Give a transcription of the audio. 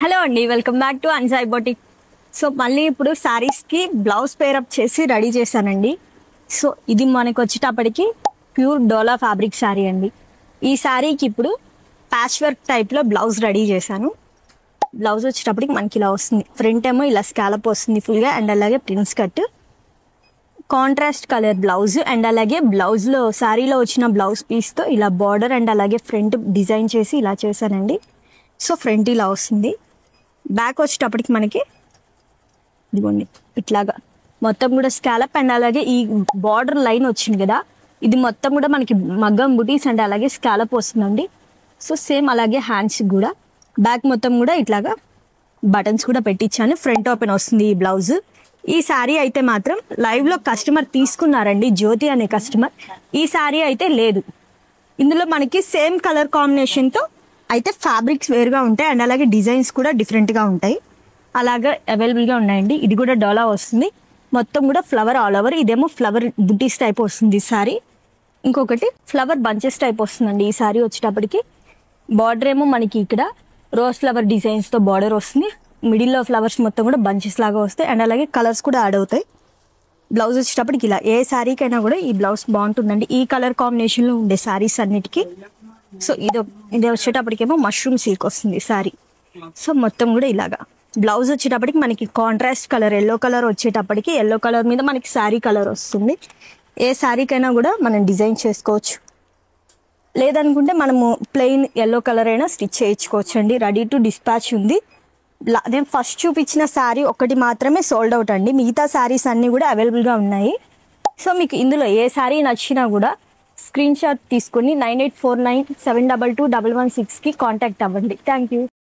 Hello అండి, welcome back to Ansai boutique. So మళ్ళీ ఇప్పుడు శారీస్కి బ్లౌజ్ పేరప్ చేసి రెడీ చేశానండి. సో ఇది మనకు వచ్చేటప్పటికి ప్యూర్ డోలా ఫ్యాబ్రిక్ శారీ అండి. ఈ శారీకి ఇప్పుడు ప్యాచ్ వర్క్ టైప్లో బ్లౌజ్ రెడీ చేశాను. బ్లౌజ్ వచ్చేటప్పటికి మనకి ఇలా వస్తుంది. ఫ్రంట్ ఏమో ఇలా స్కాలప్ వస్తుంది ఫుల్గా, అండ్ అలాగే prince cut, contrast colour blouse, and అలాగే బ్లౌజ్లో శారీలో వచ్చిన బ్లౌజ్ పీస్తో ఇలా బార్డర్ అండ్ అలాగే ఫ్రంట్ డిజైన్ చేసి ఇలా చేశానండి. సో ఫ్రంట్ ఇలా వస్తుంది. బ్యాక్ వచ్చేటప్పటికి మనకి ఇదిగోండి ఇట్లాగా మొత్తం కూడా స్కాలప్, అండ్ అలాగే ఈ బార్డర్ లైన్ వచ్చింది కదా, ఇది మొత్తం కూడా మనకి మగ్గం బుటీస్ అండ్ అలాగే స్కాలప్ వస్తుందండి. సో సేమ్ అలాగే హ్యాండ్స్ కూడా బ్యాక్ మొత్తం కూడా ఇట్లాగా బటన్స్ కూడా పెట్టించాను. ఫ్రంట్ ఓపెన్ వస్తుంది ఈ బ్లౌజ్. ఈ శారీ అయితే మాత్రం లైవ్లో కస్టమర్ తీసుకున్నారండి, జ్యోతి అనే కస్టమర్. ఈ శారీ అయితే లేదు. ఇందులో మనకి సేమ్ కలర్ కాంబినేషన్తో అయితే ఫ్యాబ్రిక్స్ వేరుగా ఉంటాయి, అండ్ అలాగే డిజైన్స్ కూడా డిఫరెంట్గా ఉంటాయి. అలాగా అవైలబుల్గా ఉన్నాయండి. ఇది కూడా డోలా వస్తుంది, మొత్తం కూడా ఫ్లవర్ ఆల్ ఓవర్. ఇదేమో ఫ్లవర్ బుటీస్ టైప్ వస్తుంది ఈ సారీ. ఇంకొకటి ఫ్లవర్ బంచెస్ టైప్ వస్తుందండి ఈ సారీ వచ్చేటప్పటికి. బార్డర్ ఏమో మనకి ఇక్కడ రోజ్ ఫ్లవర్ డిజైన్స్తో బార్డర్ వస్తుంది. మిడిల్లో ఫ్లవర్స్ మొత్తం కూడా బంచెస్ లాగా వస్తాయి, అండ్ అలాగే కలర్స్ కూడా యాడ్ అవుతాయి. బ్లౌజ్ వచ్చేటప్పటికి ఇలా ఏ శారీకైనా కూడా ఈ బ్లౌజ్ బాగుంటుందండి, ఈ కలర్ కాంబినేషన్లో ఉండే శారీస్ అన్నిటికీ. సో ఇది వచ్చేటప్పటికేమో మష్రూమ్ సిల్క్ వస్తుంది శారీ. సో మొత్తం కూడా ఇలాగా బ్లౌజ్ వచ్చేటప్పటికి మనకి కాంట్రాస్ట్ కలర్ ఎల్లో కలర్ వచ్చేటప్పటికి, ఎల్లో కలర్ మీద మనకి శారీ కలర్ వస్తుంది. ఏ శారీకైనా కూడా మనం డిజైన్ చేసుకోవచ్చు, లేదనుకుంటే మనము ప్లెయిన్ ఎల్లో కలర్ అయినా స్టిచ్ చేయించుకోవచ్చు అండి. రెడీ టు డిస్పాచ్ ఉంది. నేను ఫస్ట్ చూపించిన శారీ ఒకటి మాత్రమే సోల్డ్ అవుట్ అండి, మిగతా శారీస్ అన్నీ కూడా అవైలబుల్గా ఉన్నాయి. సో మీకు ఇందులో ఏ శారీ నచ్చినా కూడా స్క్రీన్ షాట్ తీసుకుని 9849722116కి కాంటాక్ట్ అవ్వండి. Thank you.